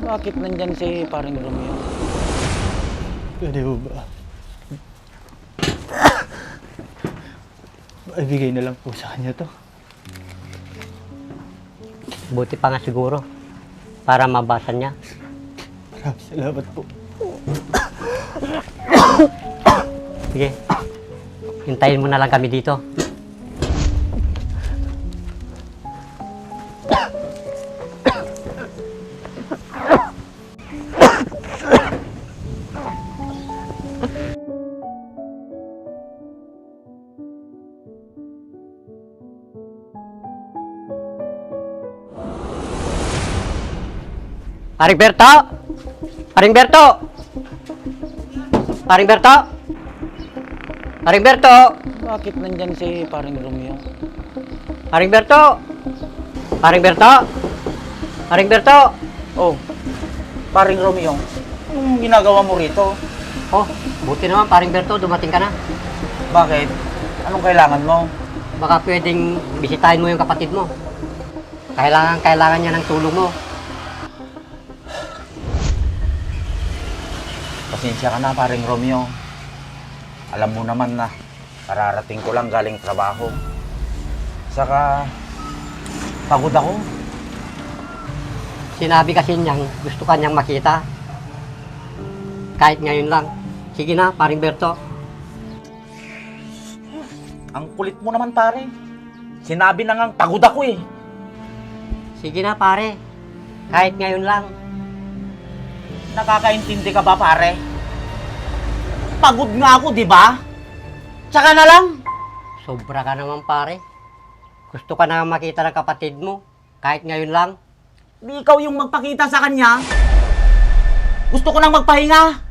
Bakit nandyan si paring Romeo? Pwede ho ba? Ibigay na lang po sa kanya to. Buti pa nga siguro para mabasa niya. Maraming salamat po. Sige, hintayin mo na lang kami dito. Paring Berto! Paring Berto! Paring Berto! Paring Berto! Bakit nandyan si paring Romeo? Paring Berto! Paring Berto! Paring Berto! Oh, paring Romeo, anong ginagawa mo rito? Oh, buti naman Paring Berto, dumating ka na. Bakit? Anong kailangan mo? Baka pwedeng bisitahin mo yung kapatid mo. Kailangan niya ng tulong mo. Pasensya ka na, paring Romeo. Alam mo naman na, kararating ko lang galing trabaho. Saka, pagod ako. Sinabi kasi niyang gusto ka niyang makita. Kahit ngayon lang. Sige na, Paring Berto. Ang kulit mo naman, pare. Sinabi na ngang pagod ako eh. Sige na, pare. Kahit ngayon lang. Nakakaintindi ka ba, pare? Pagod nga ako, di ba? Tsaka na lang. Sobra ka naman, pare. Gusto ka na makita ng kapatid mo. Kahit ngayon lang. Di ikaw yung magpakita sa kanya. Gusto ko nang magpahinga.